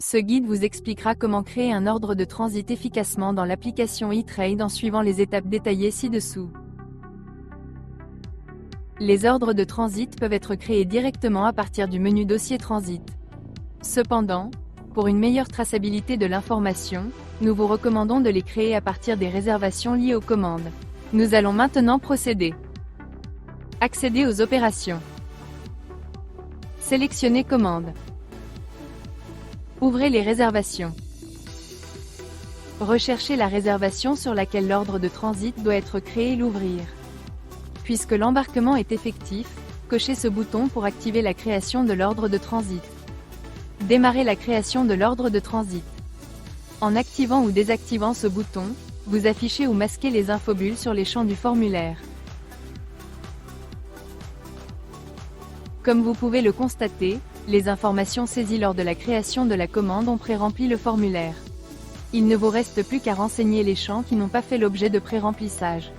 Ce guide vous expliquera comment créer un ordre de transit efficacement dans l'application eTrade en suivant les étapes détaillées ci-dessous. Les ordres de transit peuvent être créés directement à partir du menu Dossier Transit. Cependant, pour une meilleure traçabilité de l'information, nous vous recommandons de les créer à partir des réservations liées aux commandes. Nous allons maintenant procéder. Accéder aux opérations. Sélectionnez Commande. Ouvrez les réservations. Recherchez la réservation sur laquelle l'ordre de transit doit être créé et l'ouvrir. Puisque l'embarquement est effectif, cochez ce bouton pour activer la création de l'ordre de transit. Démarrez la création de l'ordre de transit. En activant ou désactivant ce bouton, vous affichez ou masquez les infobulles sur les champs du formulaire. Comme vous pouvez le constater, les informations saisies lors de la création de la commande ont pré-rempli le formulaire. Il ne vous reste plus qu'à renseigner les champs qui n'ont pas fait l'objet de pré-remplissage.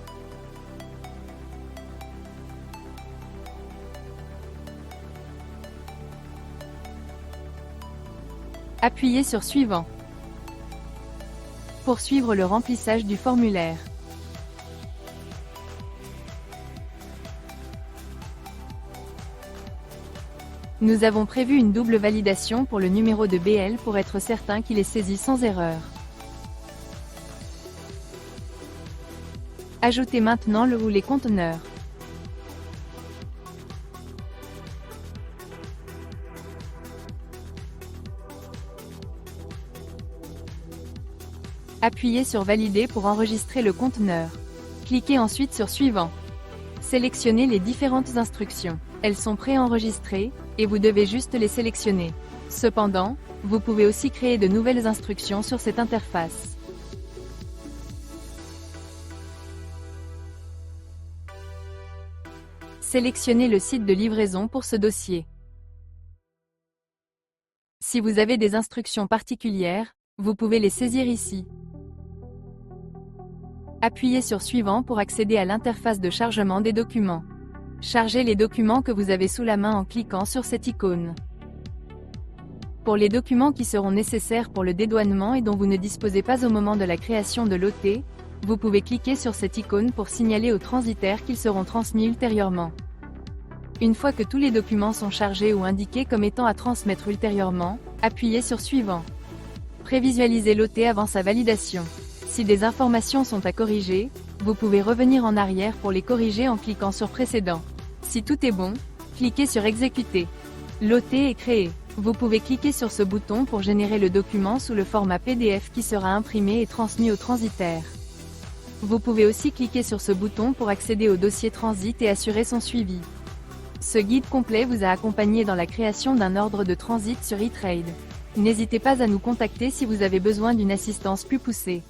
Appuyez sur Suivant. Poursuivre le remplissage du formulaire. Nous avons prévu une double validation pour le numéro de BL pour être certain qu'il est saisi sans erreur. Ajoutez maintenant le ou les conteneurs. Appuyez sur Valider pour enregistrer le conteneur. Cliquez ensuite sur Suivant. Sélectionnez les différentes instructions. Elles sont préenregistrées, et vous devez juste les sélectionner. Cependant, vous pouvez aussi créer de nouvelles instructions sur cette interface. Sélectionnez le site de livraison pour ce dossier. Si vous avez des instructions particulières, vous pouvez les saisir ici. Appuyez sur Suivant pour accéder à l'interface de chargement des documents. Chargez les documents que vous avez sous la main en cliquant sur cette icône. Pour les documents qui seront nécessaires pour le dédouanement et dont vous ne disposez pas au moment de la création de l'OT, vous pouvez cliquer sur cette icône pour signaler aux transitaires qu'ils seront transmis ultérieurement. Une fois que tous les documents sont chargés ou indiqués comme étant à transmettre ultérieurement, appuyez sur Suivant. Prévisualisez l'OT avant sa validation. Si des informations sont à corriger, vous pouvez revenir en arrière pour les corriger en cliquant sur Précédent. Si tout est bon, cliquez sur Exécuter. L'OT est créé. Vous pouvez cliquer sur ce bouton pour générer le document sous le format PDF qui sera imprimé et transmis au transitaire. Vous pouvez aussi cliquer sur ce bouton pour accéder au dossier transit et assurer son suivi. Ce guide complet vous a accompagné dans la création d'un ordre de transit sur eTrade. N'hésitez pas à nous contacter si vous avez besoin d'une assistance plus poussée.